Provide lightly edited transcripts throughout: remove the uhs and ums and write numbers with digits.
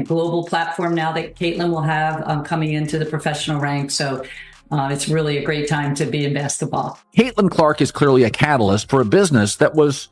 global platform now that Caitlin will have coming into the professional ranks. So it's really a great time to be in basketball. Caitlin Clark is clearly a catalyst for a business that was,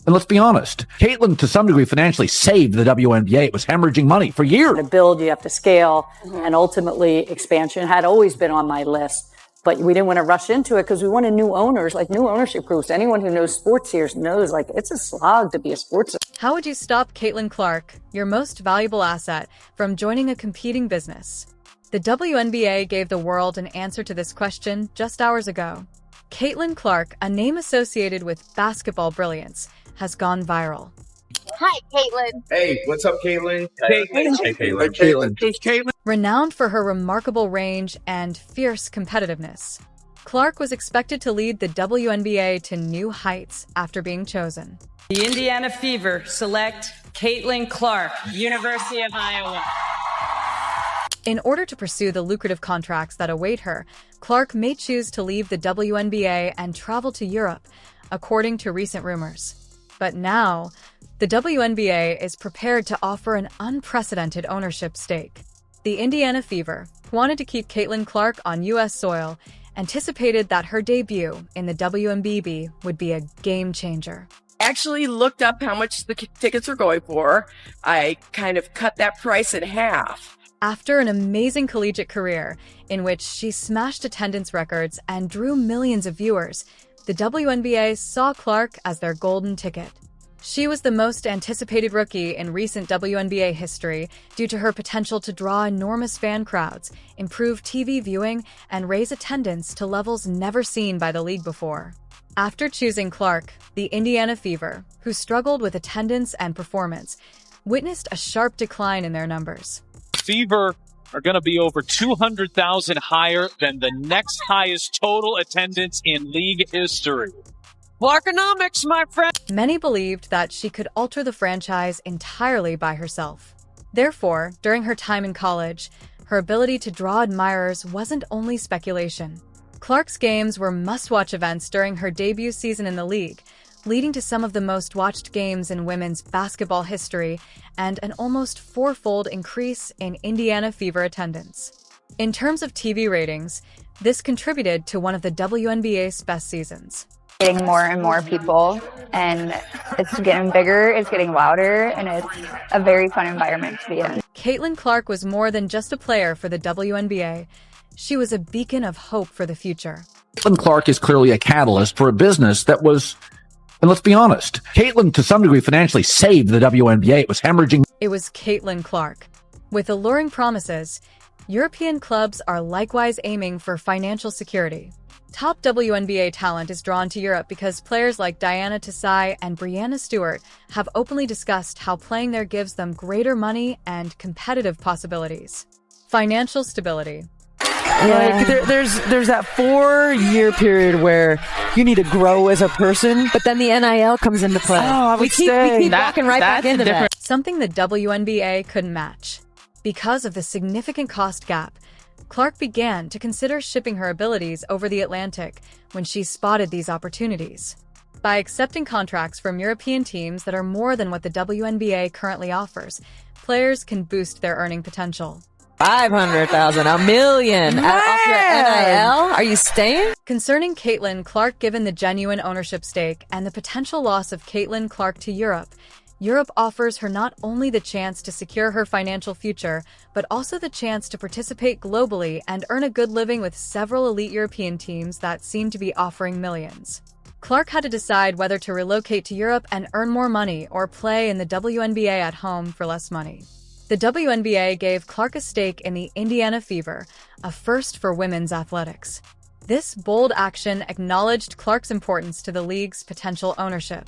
and let's be honest, Caitlin to some degree financially saved the WNBA. It was hemorrhaging money for years. To build, you have to scale, and ultimately expansion had always been on my list. But we didn't want to rush into it because we wanted new owners, like new ownership groups. Anyone who knows sports here knows, like, it's a slog to be a sports. How would you stop Caitlin Clark, your most valuable asset, from joining a competing business? The WNBA gave the world an answer to this question just hours ago. Caitlin Clark, a name associated with basketball brilliance, has gone viral. Hi, Caitlin. Hey, what's up, Caitlin? Hey, Caitlin. Hey, Caitlin. Renowned for her remarkable range and fierce competitiveness, Clark was expected to lead the WNBA to new heights after being chosen. The Indiana Fever select Caitlin Clark, University of Iowa. In order to pursue the lucrative contracts that await her, Clark may choose to leave the WNBA and travel to Europe, according to recent rumors. But now, the WNBA is prepared to offer an unprecedented ownership stake. The Indiana Fever, who wanted to keep Caitlin Clark on U.S. soil, anticipated that her debut in the WNBA would be a game changer. Actually looked up how much the tickets were going for. I kind of cut that price in half. After an amazing collegiate career in which she smashed attendance records and drew millions of viewers, the WNBA saw Clark as their golden ticket. She was the most anticipated rookie in recent WNBA history due to her potential to draw enormous fan crowds, improve TV viewing, and raise attendance to levels never seen by the league before. After choosing Clark, the Indiana Fever, who struggled with attendance and performance, witnessed a sharp decline in their numbers. Fever are going to be over 200,000 higher than the next highest total attendance in league history. Clarkonomics, my friend! Many believed that she could alter the franchise entirely by herself. Therefore, during her time in college, her ability to draw admirers wasn't only speculation. Clark's games were must-watch events during her debut season in the league, leading to some of the most watched games in women's basketball history and an almost fourfold increase in Indiana Fever attendance. In terms of TV ratings, this contributed to one of the WNBA's best seasons. Getting more and more people, and it's getting bigger, it's getting louder, and it's a very fun environment to be in. Caitlin Clark was more than just a player for the WNBA. She was a beacon of hope for the future. Caitlin Clark is clearly a catalyst for a business that was, and let's be honest, Caitlin to some degree financially saved the WNBA. It was hemorrhaging. It was Caitlin Clark. With alluring promises, European clubs are likewise aiming for financial security. Top WNBA talent is drawn to Europe because players like Diana Taurasi and Breanna Stewart have openly discussed how playing there gives them greater money and competitive possibilities. Financial stability. Like there's that 4-year period where you need to grow as a person, but then the NIL comes into play. Oh, we keep walking right back into that. Something the WNBA couldn't match. Because of the significant cost gap, Clark began to consider shipping her abilities over the Atlantic when she spotted these opportunities. By accepting contracts from European teams that are more than what the WNBA currently offers, players can boost their earning potential. 500,000, $1 million off your NIL? Are you staying? Concerning Caitlin Clark, given the genuine ownership stake and the potential loss of Caitlin Clark to Europe offers her not only the chance to secure her financial future, but also the chance to participate globally and earn a good living with several elite European teams that seem to be offering millions. Clark had to decide whether to relocate to Europe and earn more money or play in the WNBA at home for less money. The WNBA gave Clark a stake in the Indiana Fever, a first for women's athletics. This bold action acknowledged Clark's importance to the league's potential ownership.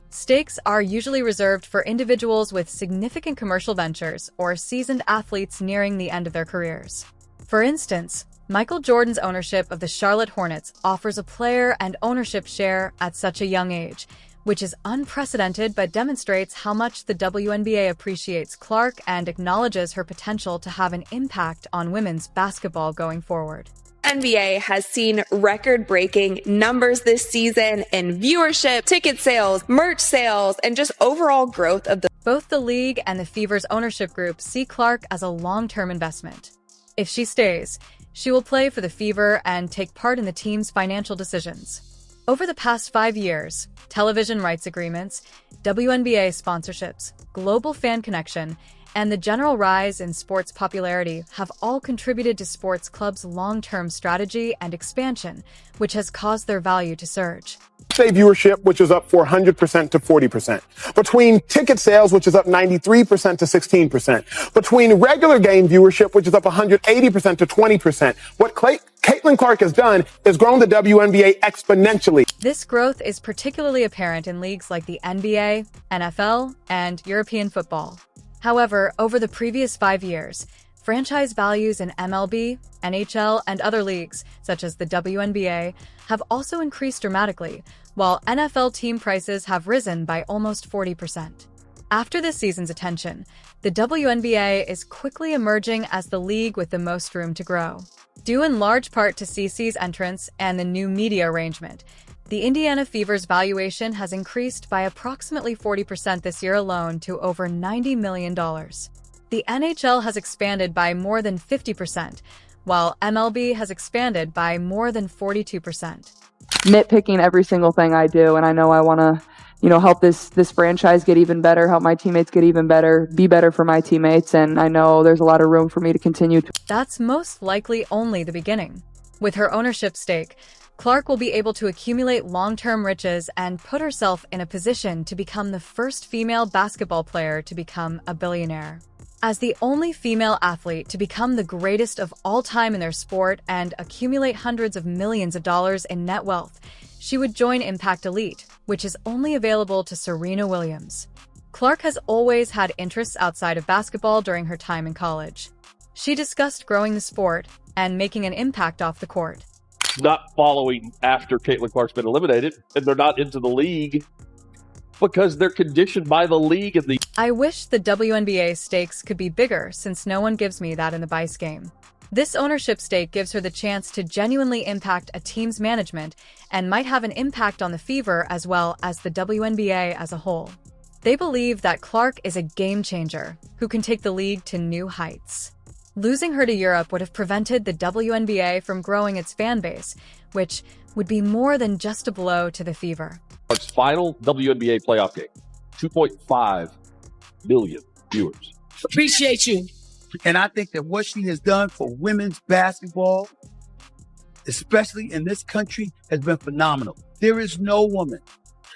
Stakes are usually reserved for individuals with significant commercial ventures or seasoned athletes nearing the end of their careers. For instance, Michael Jordan's ownership of the Charlotte Hornets offers a player and ownership share at such a young age, which is unprecedented but demonstrates how much the WNBA appreciates Clark and acknowledges her potential to have an impact on women's basketball going forward. WNBA has seen record-breaking numbers this season in viewership, ticket sales, merch sales, and just overall growth of the... Both the league and the Fever's ownership group see Clark as a long-term investment. If she stays, she will play for the Fever and take part in the team's financial decisions. Over the past 5 years, television rights agreements, WNBA sponsorships, global fan connection, and the general rise in sports popularity have all contributed to sports clubs' long-term strategy and expansion, which has caused their value to surge. Viewership, which is up 400% to 40%. Between ticket sales, which is up 93% to 16%. Between regular game viewership, which is up 180% to 20%. What Caitlin Clark has done is grown the WNBA exponentially. This growth is particularly apparent in leagues like the NBA, NFL, and European football. However, over the previous 5 years, franchise values in MLB, NHL, and other leagues, such as the WNBA, have also increased dramatically, while NFL team prices have risen by almost 40%. After this season's attention, the WNBA is quickly emerging as the league with the most room to grow. Due in large part to CC's entrance and the new media arrangement, the Indiana Fever's valuation has increased by approximately 40% this year alone to over $90 million. The NHL has expanded by more than 50%, while MLB has expanded by more than 42%. Nitpicking every single thing I do, and I know I want to, help this franchise get even better, help my teammates get even better, be better for my teammates, and I know there's a lot of room for me to continue. That's most likely only the beginning. With her ownership stake, Clark will be able to accumulate long-term riches and put herself in a position to become the first female basketball player to become a billionaire. As the only female athlete to become the greatest of all time in their sport and accumulate hundreds of millions of dollars in net wealth, she would join Impact Elite, which is only available to Serena Williams. Clark has always had interests outside of basketball during her time in college. She discussed growing the sport and making an impact off the court. Not following after Caitlin Clark's been eliminated, and they're not into the league because they're conditioned by the league and the... I wish the WNBA stakes could be bigger since no one gives me that in the Bice game. This ownership stake gives her the chance to genuinely impact a team's management and might have an impact on the Fever as well as the WNBA as a whole. They believe that Clark is a game changer who can take the league to new heights. Losing her to Europe would have prevented the WNBA from growing its fan base, which would be more than just a blow to the Fever. Its final WNBA playoff game, 2.5 million viewers. Appreciate you. And I think that what she has done for women's basketball, especially in this country, has been phenomenal. There is no woman,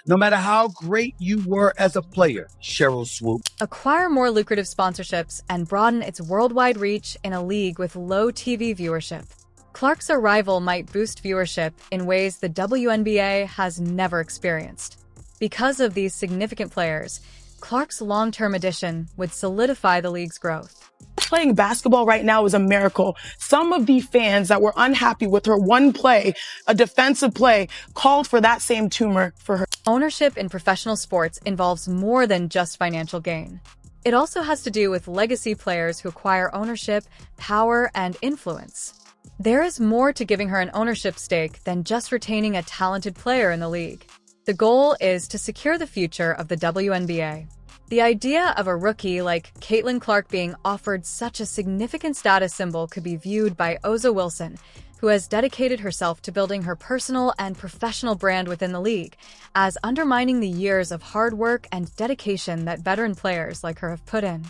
no matter how great you were as a player, Cheryl Swoop. Acquire more lucrative sponsorships and broaden its worldwide reach in a league with low TV viewership. Clark's arrival might boost viewership in ways the WNBA has never experienced. Because of these significant players, Clark's long-term addition would solidify the league's growth. Playing basketball right now is a miracle. Some of the fans that were unhappy with her one play, a defensive play, called for that same tumor for her. Ownership in professional sports involves more than just financial gain. It also has to do with legacy players who acquire ownership, power, and influence. There is more to giving her an ownership stake than just retaining a talented player in the league. The goal is to secure the future of the WNBA. The idea of a rookie like Caitlin Clark being offered such a significant status symbol could be viewed by Oza Wilson, who has dedicated herself to building her personal and professional brand within the league, as undermining the years of hard work and dedication that veteran players like her have put in.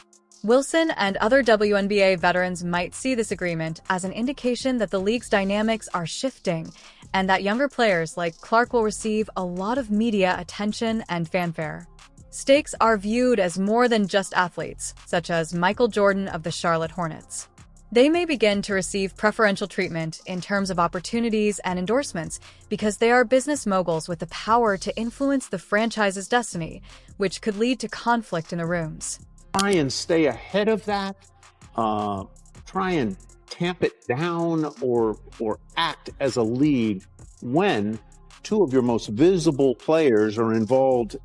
Wilson and other WNBA veterans might see this agreement as an indication that the league's dynamics are shifting and that younger players like Clark will receive a lot of media attention and fanfare. Stakes are viewed as more than just athletes, such as Michael Jordan of the Charlotte Hornets. They may begin to receive preferential treatment in terms of opportunities and endorsements because they are business moguls with the power to influence the franchise's destiny, which could lead to conflict in the rooms. Try and stay ahead of that, try and tamp it down or act as a lead when two of your most visible players are involved,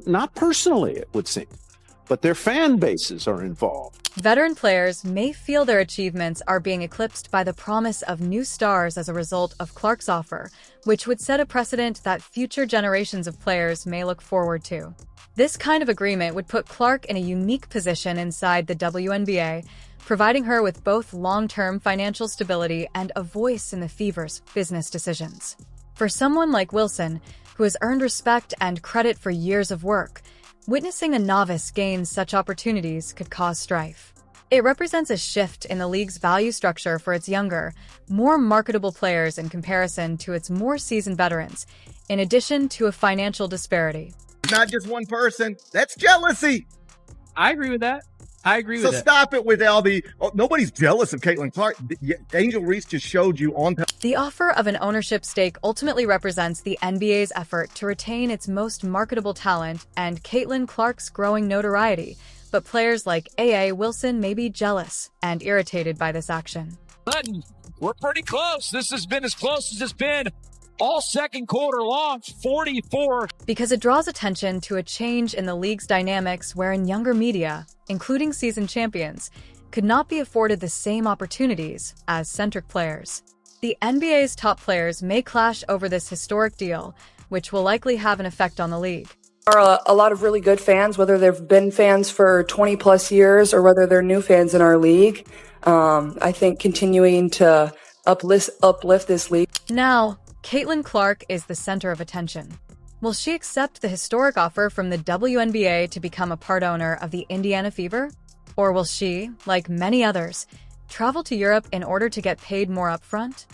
not personally, it would seem, but their fan bases are involved. Veteran players may feel their achievements are being eclipsed by the promise of new stars as a result of Clark's offer, which would set a precedent that future generations of players may look forward to. This kind of agreement would put Clark in a unique position inside the WNBA, providing her with both long-term financial stability and a voice in the Fever's business decisions. For someone like Wilson, who has earned respect and credit for years of work, witnessing a novice gain such opportunities could cause strife. It represents a shift in the league's value structure for its younger, more marketable players in comparison to its more seasoned veterans, in addition to a financial disparity. Not just one person. That's jealousy. I agree with that. So stop it with all the, nobody's jealous of Caitlin Clark. Angel Reese just showed you on. The offer of an ownership stake ultimately represents the NBA's effort to retain its most marketable talent and Caitlin Clark's growing notoriety, but players like A.A. Wilson may be jealous and irritated by this action. Button, we're pretty close. This has been as close as it's been all second quarter long, 44. Because it draws attention to a change in the league's dynamics wherein younger media, including seasoned champions, could not be afforded the same opportunities as centric players. The NBA's top players may clash over this historic deal, which will likely have an effect on the league. There are a lot of really good fans, whether they've been fans for 20 plus years or whether they're new fans in our league. I think continuing to uplift this league. Now, Caitlin Clark is the center of attention. Will she accept the historic offer from the WNBA to become a part owner of the Indiana Fever? Or will she, like many others, travel to Europe in order to get paid more upfront?